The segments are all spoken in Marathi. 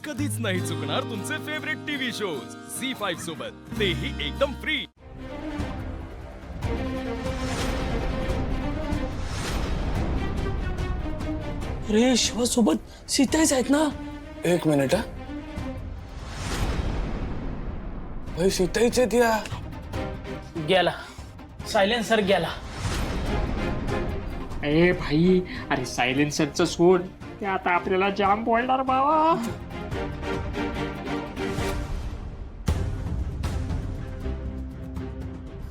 कधीच नाही चुकणार तुमचे फेवरेट टीव्ही शोज झी5 सोबत, तेही एकदम फ्री। अरे शिवासोबत सीताच आहेत ना? एक मिनिट हा भाई, सीताईच आहेत या। गेला सायलेन्सर गेला। अरे भाई, अरे सायलेन्सरचं सोड, ते आता आपल्याला जाम बोलणार बाबा।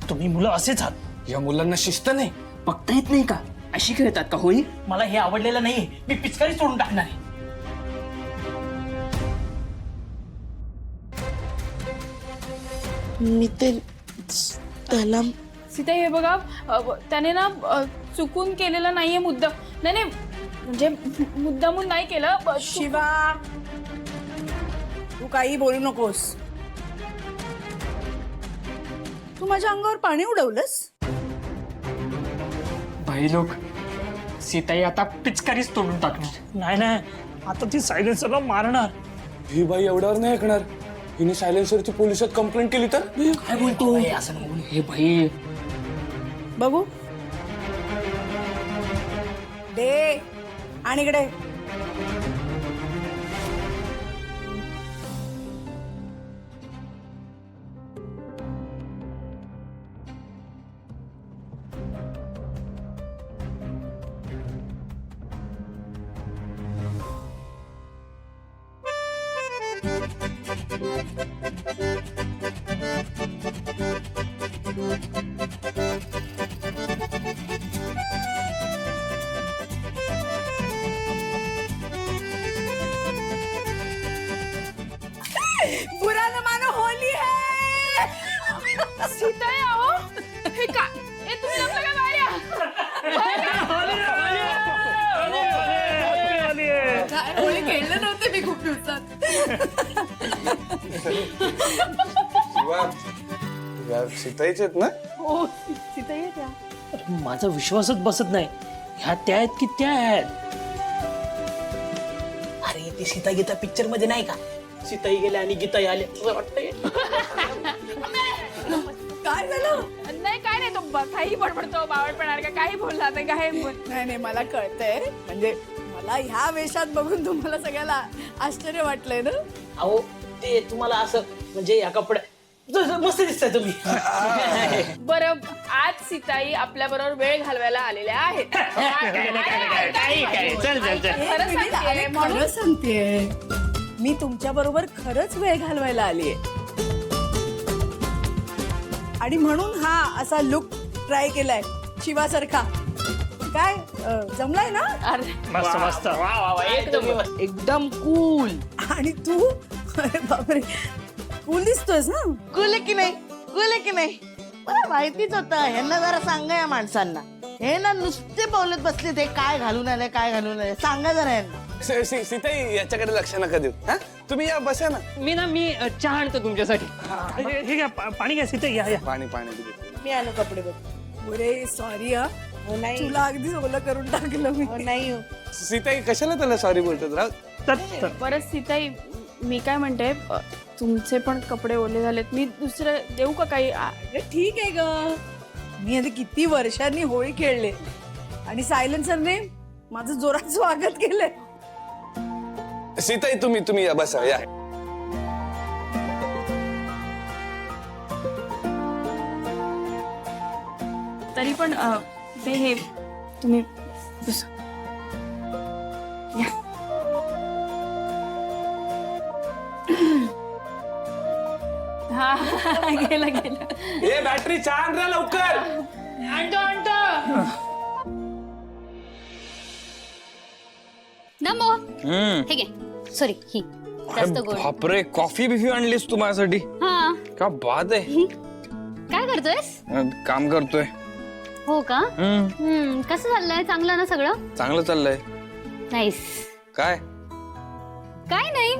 तुम्ही मुलं असेच आहात। या मुलांना शिस्त नाही। बघता येत नाही का अशी खेळतात का होई? मला हे आवडलेलं नाही, मी पिचकारी सोडून टाकणार आहे। मी ते त्याला सीता हे बघा, त्याने ना चुकून केलेला नाहीये मुद्दा, नाही नाही म्हणजे मुद्दामून नाही केलं। शिवा, तू काही बोलू नकोस। तू माझ्या अंगावर पाणी उडवलंस। भाई लोक, सीताई आता पिचकारीच तोडून टाकणार। नाही नाही, आता ती सायलेन्सरला मारणार। ही बाई एवढ्यावर नाही ऐकणार। हिने सायलेन्सरची पोलिसात कंप्लेंट केली तर? काय बोलतो? असं नको बोलू। हे भाई, बघू दे आणि इकडे बुरा न मानो होली है। सीता आओ, हे का हे तुम्ही आपलं काय बाया? काय होळी खेळले नव्हते मी खूप दिवसात। सीताईच आहेत ना? हो, सीता ये त्या। माझा विश्वासच बसत नाही, ह्या त्या आहेत की त्या आहेत। अरे ती सीता गीता पिक्चर मध्ये नाही का? सीताई गेल्या आणि गीताई आले असं वाटतंय। काय झालं? नाही काय नाही, तो काही बडबडतो, बावळपणार का काही बोलला आता काय नाही नाही, मला कळतंय, म्हणजे मला ह्या वेशात बघून तुम्हाला सगळ्याला आश्चर्य वाटलंय ना? अहो ते तुम्हाला असं म्हणजे या कपड्या मस्त दिसताय तुम्ही। बरं, आज सीताई आपल्या बरोबर वेळ घालवायला आलेल्या आहेत। खरं सांगतेय, म्हणून खरं सांगतेय, मी तुमच्या बरोबर खरंच वेळ घालवायला आलीये आणि म्हणून हा असा लुक ट्राय केलाय शिवासारखा। काय जमलाय ना? अरे मस्त मस्त, वा वा वा, एकदम एकदम कूल। आणि तू, अरे बापरे, कूल दिसतोयस ना? कूल की नाही? कूल की नाही? मला माहितीच होतं, ह्यांना जरा सांगा या माणसांना। हे ना नुसते बोलत बसले, ते काय घालून आले काय घालून आले, सांगा जरा यांना। सीताई याच्याकडे लक्ष नका देऊ हा? तुम्ही या, बसा ना। मी चहा आणतो तुमच्यासाठी। हे घ्या, पाणी घ्या सीता, या या। पाणी पाणी मी आणू कपडे बघ। अरे सॉरी हा, हो नाही, तुला अगदी ओलं करून टाकलं मी। हो नाही हो। सीताई कशाला त्याला सॉरी बोलतात राव? बरं सीताई, मी काय म्हणते, तुमचे पण कपडे ओले झालेत, मी दुसरं देऊ का काही? अरे ठीक आहे ग, मी आधी किती वर्षांनी होळी खेळले आणि सायलेन्सरने माझं जोरात स्वागत केलंय। सीताई तुम्ही या, बसा या। तरी पण ते हे तुम्ही दुस- या. हा गेला गेला, ए बॅटरी छान रा लवकर। आणतो आणतो। नमो हे घे, सॉरी ही जास्त गोड। बापरे, कॉफी बिफी आणलीस तू माझ्यासाठी? हा, क्या बात आहे। काय करतोयस? काम करतोय। हो का? कसं चाललंय? चांगलं ना सगळं? चांगलं चाललंय। नाईस। काय? काय नाही,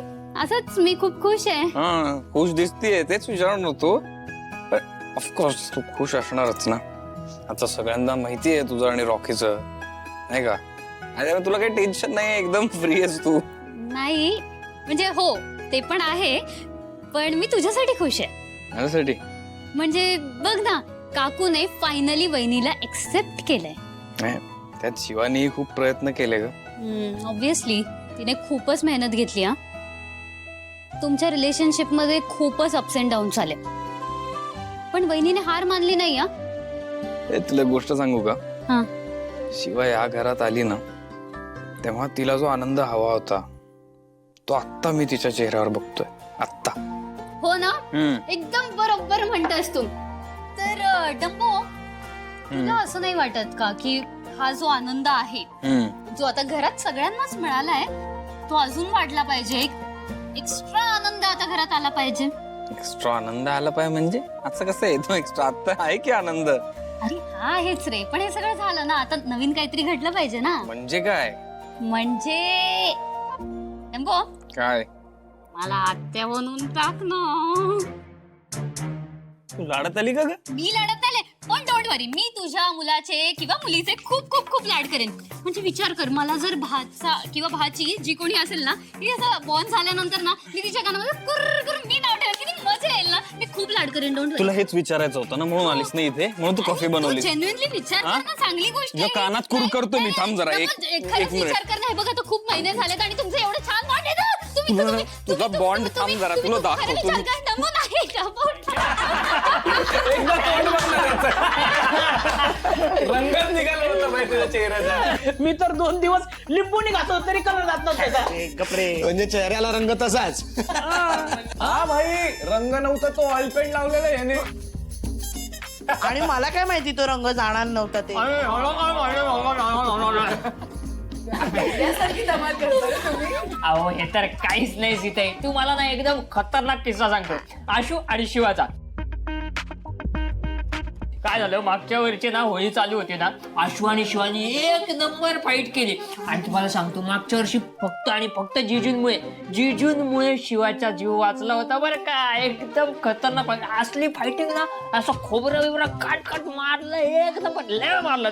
असंच मी खूप खुश आहे। हा, खुश दिसतीये, तेच विचारणार होतो। ऑफकोर्स तू खुश असणारच ना, आता सगळ्यांना माहिती आहे तुझं आणि रॉकीचं, नाही का? आणि तुला काही टेन्शन नाही, एकदम फ्री आहेस तू। नाही, म्हणजे हो ते पण आहे, पण मी तुझ्यासाठी खुश आहे. माझ्यासाठी म्हणजे बघ ना, काकूने फायनली वहिनीला एक्सेप्ट केलंय. नाही, त्यात शिवानीही खूप प्रयत्न केले ग. ऑब्विसली तिने खूपच मेहनत घेतली. हा, तुमच्या रिलेशनशिप मध्ये खूपच अप्स अँड डाऊन आले, पण वहिनीने हार मानली नाही. हा, तुला गोष्ट सांगू का? हा. शिवा या घरात आली ना, तेव्हा तिला जो आनंद हवा होता तो आत्ता मी तिच्या चेहऱ्यावर बघतोय. आत्ता. हो ना, एकदम बरोबर म्हणतोस तू. तर डंबो, तुला असं नाही वाटत का की हा जो आनंद आहे, जो आता घरात सगळ्यांनाच मिळालाय, तो अजून वाढला पाहिजे? एक्स्ट्रा आनंद आता घरात आला पाहिजे. एक्स्ट्रा आनंद आला पाहिजे म्हणजे असं कसं येतो एक्स्ट्रा? आता आहे की आनंद? अरे हा हेच रे, पण हे सगळं झालं ना, आता नवीन काहीतरी घडलं पाहिजे ना. म्हणजे काय? म्हणजे डंबो, काय? मला आत्या बनवून टाक ना. तू लाडत आली का ग? मी लढत आले, पण डोंट वरी, मी तुझ्या मुलाचे किंवा मुलीचे खूप खूप खूप लाड करेन. म्हणजे विचार कर, मला जर भाचा किंवा भाची जी कोणी असेल ना, ती असं बॉर्न झाल्यानंतर ना, मी तिच्या कानामध्ये कुर्र कुर्र मी नाव ठेवेन, किती मजा येईल ना. मी खूप लाड करेन. डोंट वरी. तुला हेच विचारायचं होतं ना, म्हणून आलीस नाही इथे, म्हणून तू कॉफी बनवली. जेन्युइनली विचार कर ना, चांगली गोष्ट जो कानात कुर करतो मी. थांब जरा, एक खरंच विचार कर ना. हे बघा, आता खूप महिने झालेत आणि तुमचं एवढं छान बॉन्ड आहे ना. तुझा बॉन्ड थांब जरा, तुला दाखवतो. डंबो नाही, डंबो. रंगच निघाला होता माहिती तुझ्या चेहऱ्याचा. मी तर 2 दिवस लिंबू निघातो तरी कलर जात नव्हता. म्हणजे चेहऱ्याला रंग तसाच. हा भाई, रंग नव्हता तो ऑइल पेंट लावलेला याने. आणि मला काय माहिती तो रंग जाणार नव्हता ते. यासारखी धमाल करतो रे तुम्ही. अहो हे तर काहीच नाही सीताई, तू मला ना एकदम खतरनाक किस्सा सांगतो आशू आणि शिवाचा. काय झालं, मागच्या वर्षी ना होळी चालू होती ना, आशू आणि शिवानी एक नंबर फाईट केली. आणि तुम्हाला सांगतो, मागच्या वर्षी फक्त आणि फक्त जिजूंमुळे शिवाचा जीव वाचला होता बरं का. एकदम खतरनाक असली फायटिंग ना, असं खोबरं बिबरं काट मारलं, एक नंबर लय मारलं,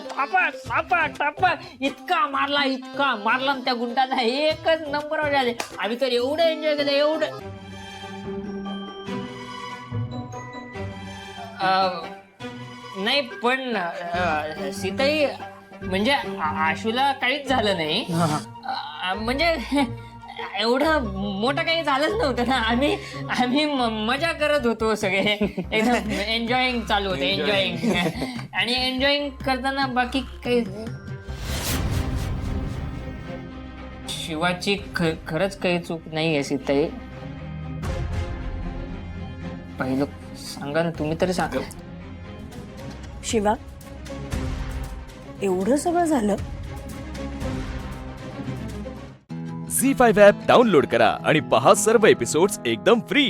टापा इतका मारला त्या गुंडांना, एकच नंबरवर आले. आम्ही तर एवढं एन्जॉय केलं, एवढं. नाही पण सीताई, म्हणजे आशूला काहीच झालं नाही. म्हणजे एवढं मोठं काही झालंच नव्हतं ना. आम्ही मजा करत होतो सगळे, एकदम एन्जॉईंग चालू होतं, एन्जॉईंग. आणि एन्जॉईंग करताना बाकी काही. शिवाची खरंच काही चूक नाही आहे सीताई. पहिलं सांगा ना, तुम्ही तरी सांगा. शिवा, एवढं सगळं झालं? झी5 ॲप डाउनलोड करा आणि पहा सर्व एपिसोड्स एकदम फ्री.